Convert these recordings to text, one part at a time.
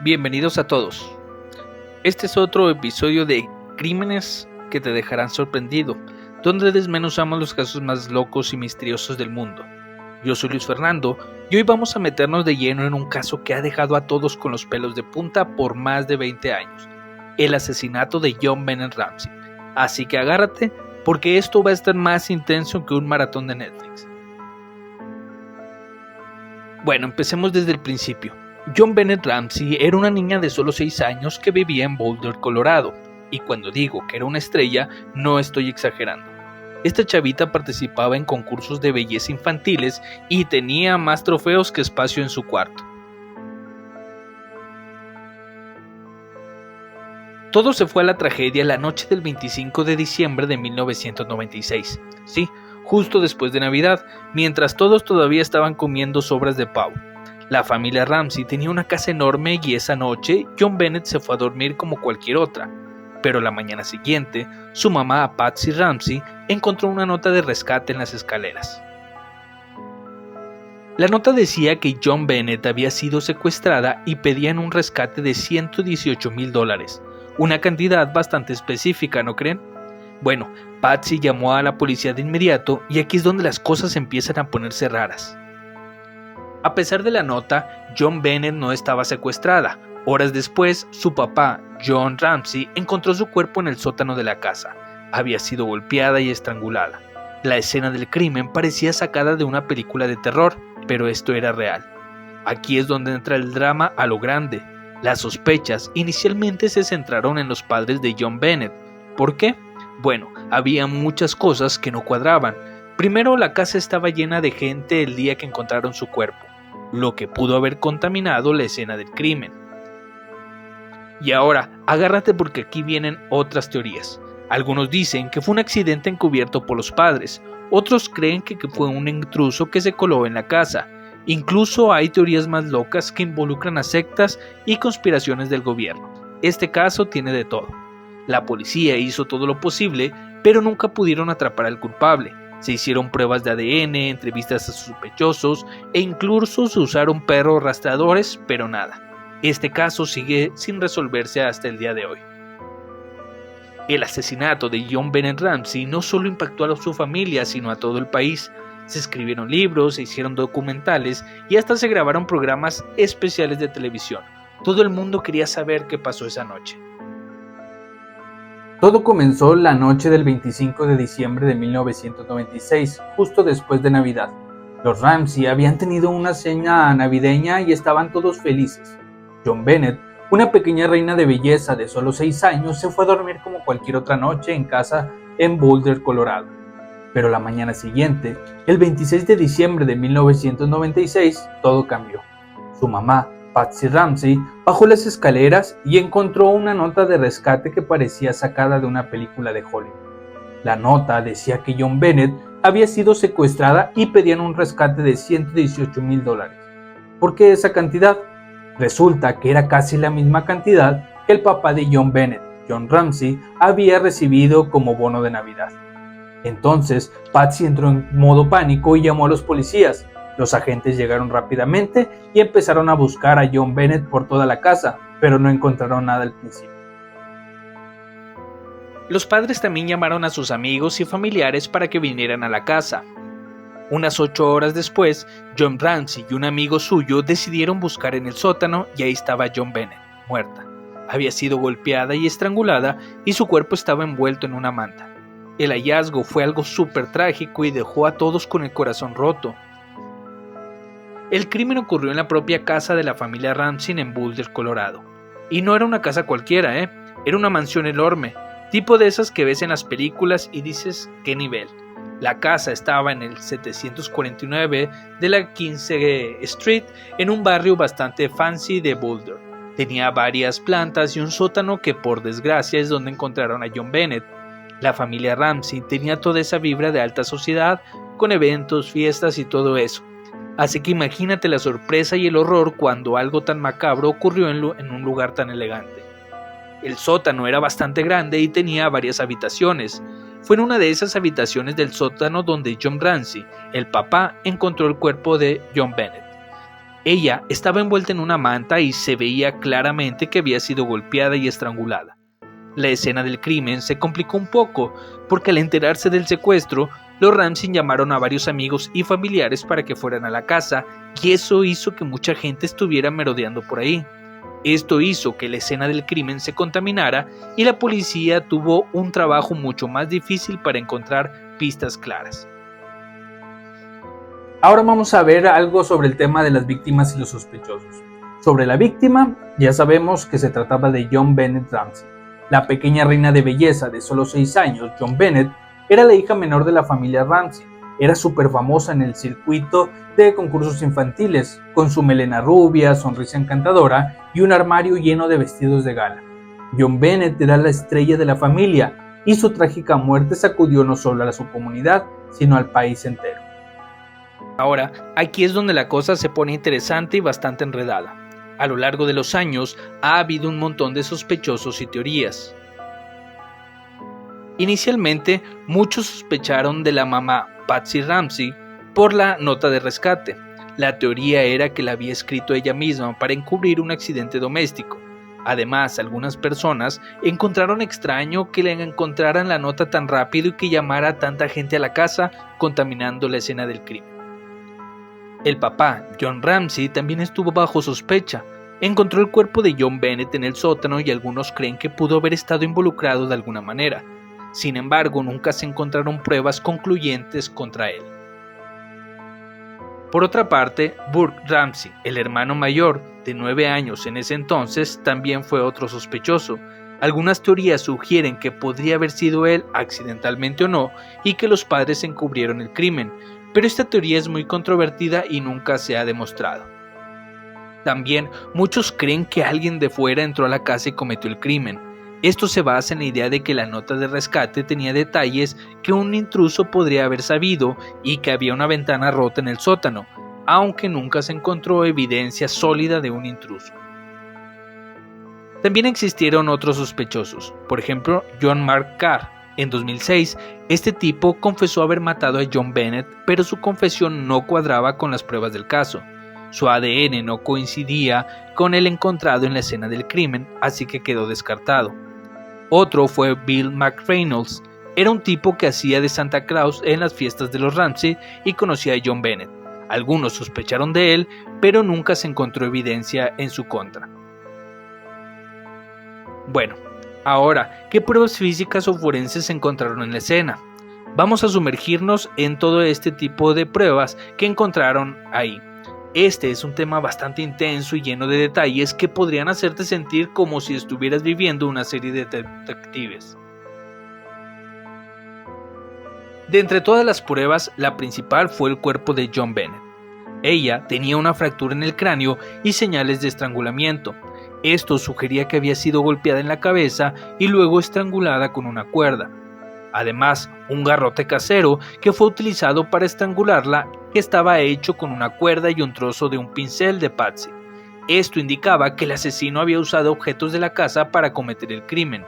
Bienvenidos a todos. Este es otro episodio de Crímenes que te dejarán sorprendido, donde desmenuzamos los casos más locos y misteriosos del mundo. Yo soy Luis Fernando y hoy vamos a meternos de lleno en un caso que ha dejado a todos con los pelos de punta por más de 20 años, el asesinato de John Bennett Ramsey. Así que agárrate, porque esto va a estar más intenso que un maratón de Netflix. Bueno, empecemos desde el principio. John Bennett Ramsey era una niña de solo 6 años que vivía en Boulder, Colorado, y cuando digo que era una estrella, no estoy exagerando. Esta chavita participaba en concursos de belleza infantiles y tenía más trofeos que espacio en su cuarto. Todo se fue a la tragedia la noche del 25 de diciembre de 1996. Sí, justo después de Navidad, mientras todos todavía estaban comiendo sobras de pavo. La familia Ramsey tenía una casa enorme y esa noche John Bennett se fue a dormir como cualquier otra. Pero la mañana siguiente, su mamá Patsy Ramsey encontró una nota de rescate en las escaleras. La nota decía que John Bennett había sido secuestrada y pedían un rescate de $118,000, una cantidad bastante específica, ¿no creen? Bueno, Patsy llamó a la policía de inmediato y aquí es donde las cosas empiezan a ponerse raras. A pesar de la nota, John Bennett no estaba secuestrada. Horas después, su papá, John Ramsey, encontró su cuerpo en el sótano de la casa. Había sido golpeada y estrangulada. La escena del crimen parecía sacada de una película de terror, pero esto era real. Aquí es donde entra el drama a lo grande. Las sospechas inicialmente se centraron en los padres de John Bennett. ¿Por qué? Bueno, había muchas cosas que no cuadraban. Primero, la casa estaba llena de gente el día que encontraron su cuerpo, lo que pudo haber contaminado la escena del crimen. Y ahora, agárrate porque aquí vienen otras teorías. Algunos dicen que fue un accidente encubierto por los padres, otros creen que fue un intruso que se coló en la casa. Incluso hay teorías más locas que involucran a sectas y conspiraciones del gobierno. Este caso tiene de todo. La policía hizo todo lo posible, pero nunca pudieron atrapar al culpable. Se hicieron pruebas de ADN, entrevistas a sospechosos e incluso se usaron perros rastreadores, pero nada. Este caso sigue sin resolverse hasta el día de hoy. El asesinato de John Bennett Ramsey no solo impactó a su familia, sino a todo el país. Se escribieron libros, se hicieron documentales y hasta se grabaron programas especiales de televisión. Todo el mundo quería saber qué pasó esa noche. Todo comenzó la noche del 25 de diciembre de 1996, justo después de Navidad. Los Ramsey habían tenido una cena navideña y estaban todos felices. John Bennett, una pequeña reina de belleza de solo 6 años, se fue a dormir como cualquier otra noche en casa en Boulder, Colorado. Pero la mañana siguiente, el 26 de diciembre de 1996, todo cambió. Su mamá, Patsy Ramsey, bajó las escaleras y encontró una nota de rescate que parecía sacada de una película de Hollywood. La nota decía que John Bennett había sido secuestrada y pedían un rescate de $118,000. ¿Por qué esa cantidad? Resulta que era casi la misma cantidad que el papá de John Bennett, John Ramsey, había recibido como bono de Navidad. Entonces, Patsy entró en modo pánico y llamó a los policías. Los agentes llegaron rápidamente y empezaron a buscar a John Bennett por toda la casa, pero no encontraron nada al principio. Los padres también llamaron a sus amigos y familiares para que vinieran a la casa. Unas 8 horas después, John Ramsey y un amigo suyo decidieron buscar en el sótano y ahí estaba John Bennett, muerta. Había sido golpeada y estrangulada y su cuerpo estaba envuelto en una manta. El hallazgo fue algo súper trágico y dejó a todos con el corazón roto. El crimen ocurrió en la propia casa de la familia Ramsey en Boulder, Colorado. Y no era una casa cualquiera, era una mansión enorme, tipo de esas que ves en las películas y dices, ¿qué nivel? La casa estaba en el 749 de la 15th Street, en un barrio bastante fancy de Boulder. Tenía varias plantas y un sótano que por desgracia es donde encontraron a John Bennett. La familia Ramsey tenía toda esa vibra de alta sociedad, con eventos, fiestas y todo eso. Así que imagínate la sorpresa y el horror cuando algo tan macabro ocurrió en un lugar tan elegante. El sótano era bastante grande y tenía varias habitaciones. Fue en una de esas habitaciones del sótano donde John Ramsey, el papá, encontró el cuerpo de John Bennett. Ella estaba envuelta en una manta y se veía claramente que había sido golpeada y estrangulada. La escena del crimen se complicó un poco, porque al enterarse del secuestro, los Ramsey llamaron a varios amigos y familiares para que fueran a la casa, y eso hizo que mucha gente estuviera merodeando por ahí. Esto hizo que la escena del crimen se contaminara y la policía tuvo un trabajo mucho más difícil para encontrar pistas claras. Ahora vamos a ver algo sobre el tema de las víctimas y los sospechosos. Sobre la víctima, ya sabemos que se trataba de John Bennett Ramsey. La pequeña reina de belleza de solo 6 años, John Bennett, era la hija menor de la familia Ramsey. Era súper famosa en el circuito de concursos infantiles, con su melena rubia, sonrisa encantadora y un armario lleno de vestidos de gala. John Bennett era la estrella de la familia y su trágica muerte sacudió no solo a su comunidad, sino al país entero. Ahora, aquí es donde la cosa se pone interesante y bastante enredada. A lo largo de los años ha habido un montón de sospechosos y teorías. Inicialmente, muchos sospecharon de la mamá Patsy Ramsey por la nota de rescate. La teoría era que la había escrito ella misma para encubrir un accidente doméstico. Además, algunas personas encontraron extraño que le encontraran la nota tan rápido y que llamara a tanta gente a la casa, contaminando la escena del crimen. El papá, John Ramsey, también estuvo bajo sospecha. Encontró el cuerpo de John Bennett en el sótano y algunos creen que pudo haber estado involucrado de alguna manera. Sin embargo, nunca se encontraron pruebas concluyentes contra él. Por otra parte, Burke Ramsey, el hermano mayor, de 9 años en ese entonces, también fue otro sospechoso. Algunas teorías sugieren que podría haber sido él, accidentalmente o no, y que los padres encubrieron el crimen, pero esta teoría es muy controvertida y nunca se ha demostrado. También muchos creen que alguien de fuera entró a la casa y cometió el crimen. Esto se basa en la idea de que la nota de rescate tenía detalles que un intruso podría haber sabido y que había una ventana rota en el sótano, aunque nunca se encontró evidencia sólida de un intruso. También existieron otros sospechosos, por ejemplo John Mark Carr. En 2006, este tipo confesó haber matado a John Bennett, pero su confesión no cuadraba con las pruebas del caso. Su ADN no coincidía con el encontrado en la escena del crimen, así que quedó descartado. Otro fue Bill McReynolds. Era un tipo que hacía de Santa Claus en las fiestas de los Ramsey y conocía a John Bennett. Algunos sospecharon de él, pero nunca se encontró evidencia en su contra. Bueno, ahora, ¿qué pruebas físicas o forenses se encontraron en la escena? Vamos a sumergirnos en todo este tipo de pruebas que encontraron ahí. Este es un tema bastante intenso y lleno de detalles que podrían hacerte sentir como si estuvieras viviendo una serie de detectives. De entre todas las pruebas, la principal fue el cuerpo de John Bennett. Ella tenía una fractura en el cráneo y señales de estrangulamiento. Esto sugería que había sido golpeada en la cabeza y luego estrangulada con una cuerda. Además, un garrote casero que fue utilizado para estrangularla, que estaba hecho con una cuerda y un trozo de un pincel de Patsy. Esto indicaba que el asesino había usado objetos de la casa para cometer el crimen.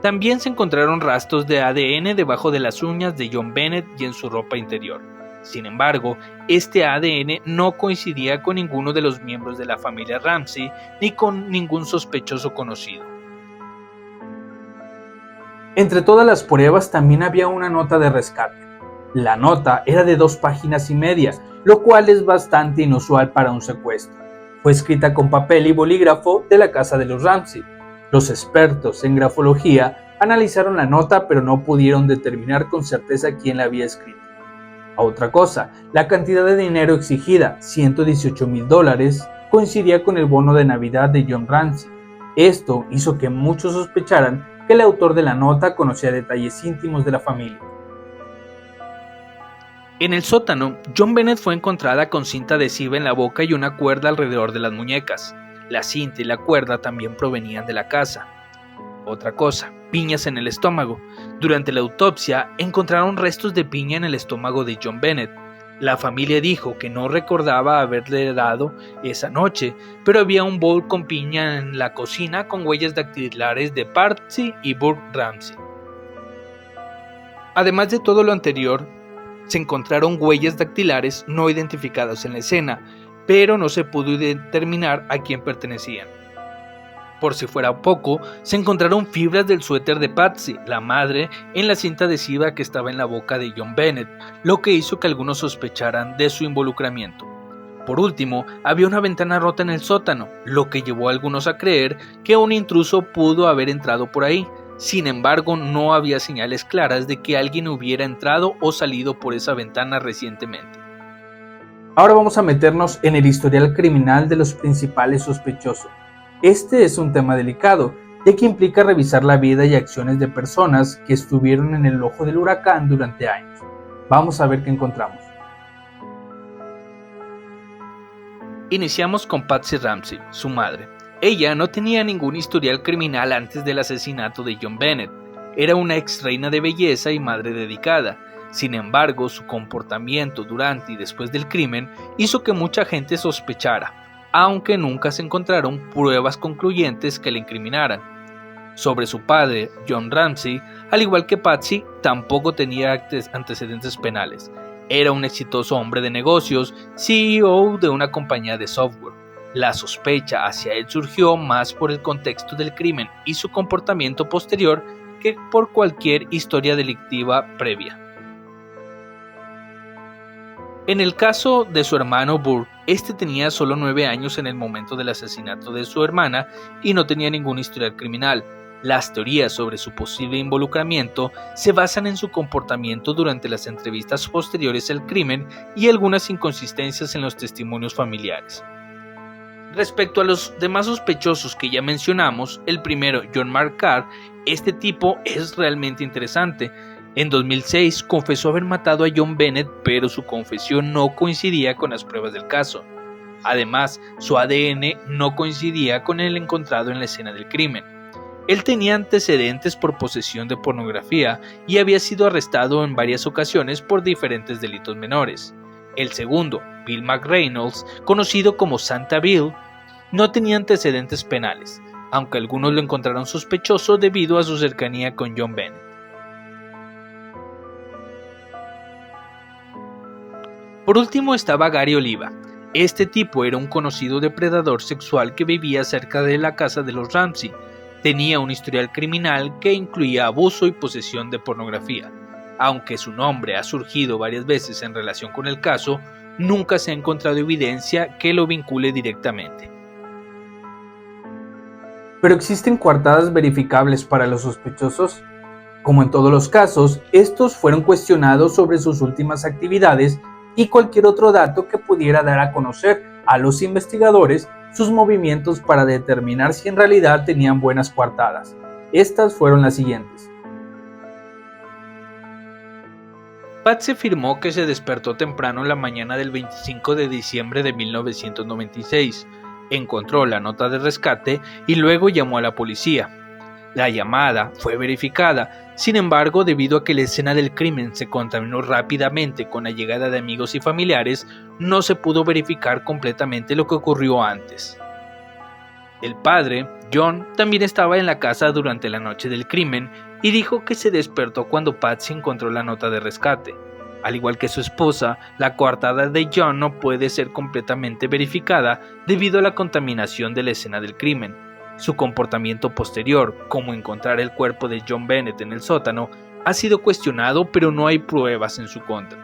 También se encontraron rastros de ADN debajo de las uñas de John Bennett y en su ropa interior. Sin embargo, este ADN no coincidía con ninguno de los miembros de la familia Ramsey ni con ningún sospechoso conocido. Entre todas las pruebas también había una nota de rescate. La nota era de 2 páginas y media, lo cual es bastante inusual para un secuestro. Fue escrita con papel y bolígrafo de la casa de los Ramsey. Los expertos en grafología analizaron la nota, pero no pudieron determinar con certeza quién la había escrito. Otra cosa, la cantidad de dinero exigida, $118,000, coincidía con el bono de Navidad de John Ramsey. Esto hizo que muchos sospecharan que el autor de la nota conocía detalles íntimos de la familia. En el sótano, John Bennett fue encontrada con cinta adhesiva en la boca y una cuerda alrededor de las muñecas. La cinta y la cuerda también provenían de la casa. Otra cosa, piñas en el estómago. Durante la autopsia, encontraron restos de piña en el estómago de John Bennett. La familia dijo que no recordaba haberle dado esa noche, pero había un bowl con piña en la cocina con huellas dactilares de Patsy y Burke Ramsey. Además de todo lo anterior, se encontraron huellas dactilares no identificadas en la escena, pero no se pudo determinar a quién pertenecían. Por si fuera poco, se encontraron fibras del suéter de Patsy, la madre, en la cinta adhesiva que estaba en la boca de John Bennett, lo que hizo que algunos sospecharan de su involucramiento. Por último, había una ventana rota en el sótano, lo que llevó a algunos a creer que un intruso pudo haber entrado por ahí. Sin embargo, no había señales claras de que alguien hubiera entrado o salido por esa ventana recientemente. Ahora vamos a meternos en el historial criminal de los principales sospechosos. Este es un tema delicado, ya que implica revisar la vida y acciones de personas que estuvieron en el ojo del huracán durante años. Vamos a ver qué encontramos. Iniciamos con Patsy Ramsey, su madre. Ella no tenía ningún historial criminal antes del asesinato de John Bennett. Era una ex reina de belleza y madre dedicada. Sin embargo, su comportamiento durante y después del crimen hizo que mucha gente sospechara, aunque nunca se encontraron pruebas concluyentes que le incriminaran. Sobre su padre, John Ramsey, al igual que Patsy, tampoco tenía antecedentes penales. Era un exitoso hombre de negocios, CEO de una compañía de software. La sospecha hacia él surgió más por el contexto del crimen y su comportamiento posterior que por cualquier historia delictiva previa. En el caso de su hermano Burke, este tenía solo 9 años en el momento del asesinato de su hermana y no tenía ningún historial criminal. Las teorías sobre su posible involucramiento se basan en su comportamiento durante las entrevistas posteriores al crimen y algunas inconsistencias en los testimonios familiares. Respecto a los demás sospechosos que ya mencionamos, el primero, John Mark Carr, este tipo es realmente interesante. En 2006 confesó haber matado a John Bennett, pero su confesión no coincidía con las pruebas del caso. Además, su ADN no coincidía con el encontrado en la escena del crimen. Él tenía antecedentes por posesión de pornografía y había sido arrestado en varias ocasiones por diferentes delitos menores. El segundo, Bill McReynolds, conocido como Santa Bill, no tenía antecedentes penales, aunque algunos lo encontraron sospechoso debido a su cercanía con John Bennett. Por último estaba Gary Oliva. Este tipo era un conocido depredador sexual que vivía cerca de la casa de los Ramsey. Tenía un historial criminal que incluía abuso y posesión de pornografía. Aunque su nombre ha surgido varias veces en relación con el caso, nunca se ha encontrado evidencia que lo vincule directamente. ¿Pero existen coartadas verificables para los sospechosos? Como en todos los casos, estos fueron cuestionados sobre sus últimas actividades y cualquier otro dato que pudiera dar a conocer a los investigadores sus movimientos para determinar si en realidad tenían buenas coartadas. Estas fueron las siguientes. Patsy afirmó que se despertó temprano la mañana del 25 de diciembre de 1996, encontró la nota de rescate y luego llamó a la policía. La llamada fue verificada, sin embargo, debido a que la escena del crimen se contaminó rápidamente con la llegada de amigos y familiares, no se pudo verificar completamente lo que ocurrió antes. El padre, John, también estaba en la casa durante la noche del crimen y dijo que se despertó cuando Patsy encontró la nota de rescate. Al igual que su esposa, la coartada de John no puede ser completamente verificada debido a la contaminación de la escena del crimen. Su comportamiento posterior, como encontrar el cuerpo de John Bennett en el sótano, ha sido cuestionado, pero no hay pruebas en su contra.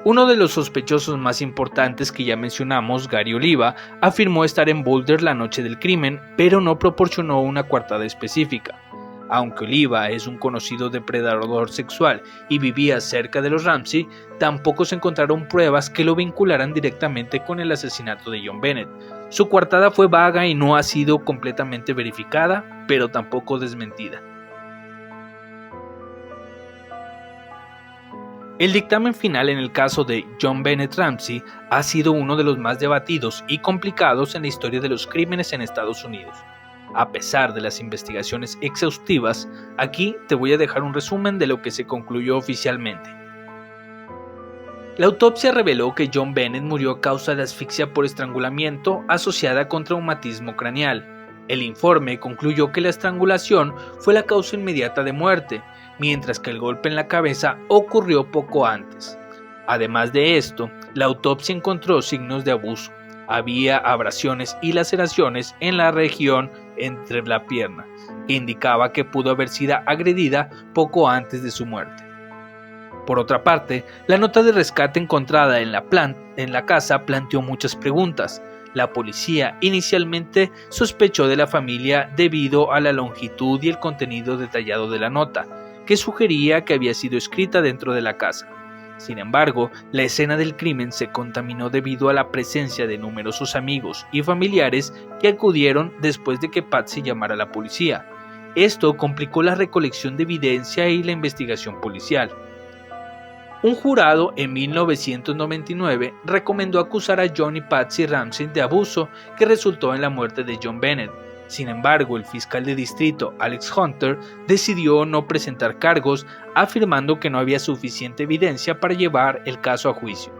Uno de los sospechosos más importantes que ya mencionamos, Gary Oliva, afirmó estar en Boulder la noche del crimen, pero no proporcionó una coartada específica. Aunque Oliva es un conocido depredador sexual y vivía cerca de los Ramsey, tampoco se encontraron pruebas que lo vincularan directamente con el asesinato de John Bennett. Su coartada fue vaga y no ha sido completamente verificada, pero tampoco desmentida. El dictamen final en el caso de John Bennett Ramsey ha sido uno de los más debatidos y complicados en la historia de los crímenes en Estados Unidos. A pesar de las investigaciones exhaustivas, aquí te voy a dejar un resumen de lo que se concluyó oficialmente. La autopsia reveló que John Bennett murió a causa de asfixia por estrangulamiento asociada con traumatismo craneal. El informe concluyó que la estrangulación fue la causa inmediata de muerte, mientras que el golpe en la cabeza ocurrió poco antes. Además de esto, la autopsia encontró signos de abuso. Había abrasiones y laceraciones en la región entre la pierna, que indicaba que pudo haber sido agredida poco antes de su muerte. Por otra parte, la nota de rescate encontrada en la casa planteó muchas preguntas. La policía inicialmente sospechó de la familia debido a la longitud y el contenido detallado de la nota, que sugería que había sido escrita dentro de la casa. Sin embargo, la escena del crimen se contaminó debido a la presencia de numerosos amigos y familiares que acudieron después de que Patsy llamara a la policía. Esto complicó la recolección de evidencia y la investigación policial. Un jurado en 1999 recomendó acusar a John y Patsy Ramsey de abuso que resultó en la muerte de John Bennett. Sin embargo, el fiscal de distrito Alex Hunter decidió no presentar cargos, afirmando que no había suficiente evidencia para llevar el caso a juicio.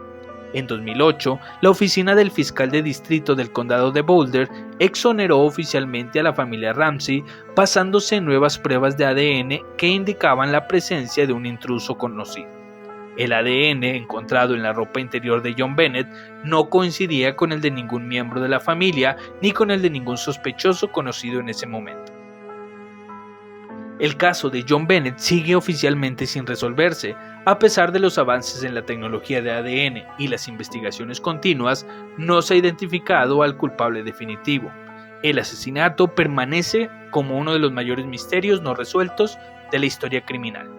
En 2008, la oficina del fiscal de distrito del condado de Boulder exoneró oficialmente a la familia Ramsey, basándose en nuevas pruebas de ADN que indicaban la presencia de un intruso conocido. El ADN encontrado en la ropa interior de John Bennett no coincidía con el de ningún miembro de la familia ni con el de ningún sospechoso conocido en ese momento. El caso de John Bennett sigue oficialmente sin resolverse. A pesar de los avances en la tecnología de ADN y las investigaciones continuas, no se ha identificado al culpable definitivo. El asesinato permanece como uno de los mayores misterios no resueltos de la historia criminal.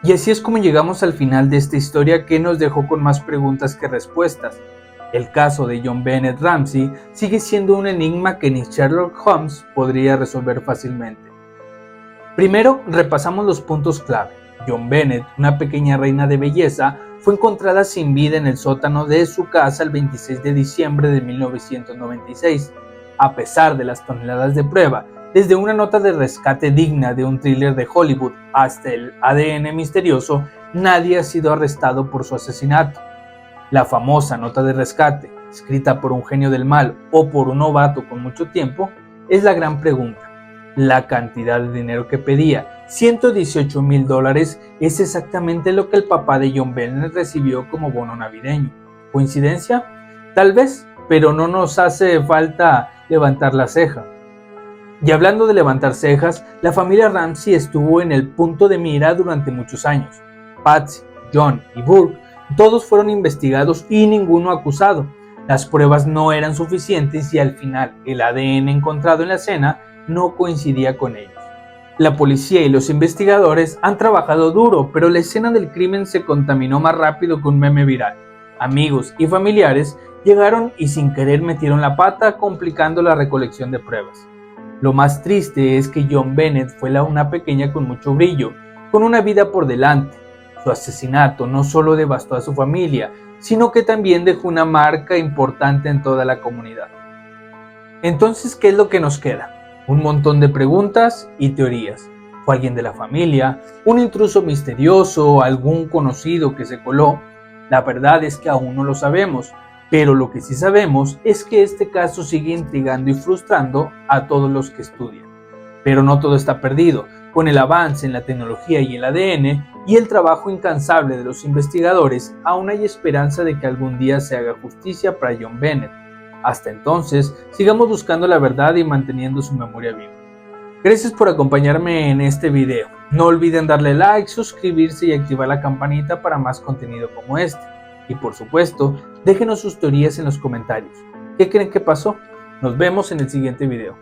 Y así es como llegamos al final de esta historia, que nos dejó con más preguntas que respuestas. El caso de John Bennett Ramsey sigue siendo un enigma que ni Sherlock Holmes podría resolver fácilmente. Primero, repasamos los puntos clave. John Bennett, una pequeña reina de belleza, fue encontrada sin vida en el sótano de su casa el 26 de diciembre de 1996. A pesar de las toneladas de prueba, desde una nota de rescate digna de un thriller de Hollywood hasta el ADN misterioso, nadie ha sido arrestado por su asesinato. La famosa nota de rescate, escrita por un genio del mal o por un novato con mucho tiempo, es la gran pregunta. La cantidad de dinero que pedía, $118,000, es exactamente lo que el papá de John Bennett recibió como bono navideño. ¿Coincidencia? Tal vez, pero no nos hace falta levantar la ceja. Y hablando de levantar cejas, la familia Ramsey estuvo en el punto de mira durante muchos años. Patsy, John y Burke, todos fueron investigados y ninguno acusado. Las pruebas no eran suficientes y al final el ADN encontrado en la escena no coincidía con ellos. La policía y los investigadores han trabajado duro, pero la escena del crimen se contaminó más rápido que un meme viral. Amigos y familiares llegaron y sin querer metieron la pata, complicando la recolección de pruebas. Lo más triste es que John Bennett fue una pequeña con mucho brillo, con una vida por delante. Su asesinato no solo devastó a su familia, sino que también dejó una marca importante en toda la comunidad. Entonces, ¿qué es lo que nos queda? Un montón de preguntas y teorías. ¿Fue alguien de la familia? ¿Un intruso misterioso? ¿Algún conocido que se coló? La verdad es que aún no lo sabemos. Pero lo que sí sabemos es que este caso sigue intrigando y frustrando a todos los que estudian. Pero no todo está perdido. Con el avance en la tecnología y el ADN y el trabajo incansable de los investigadores, aún hay esperanza de que algún día se haga justicia para John Bennett. Hasta entonces, sigamos buscando la verdad y manteniendo su memoria viva. Gracias por acompañarme en este video. No olviden darle like, suscribirse y activar la campanita para más contenido como este. Y por supuesto, déjenos sus teorías en los comentarios. ¿Qué creen que pasó? Nos vemos en el siguiente video.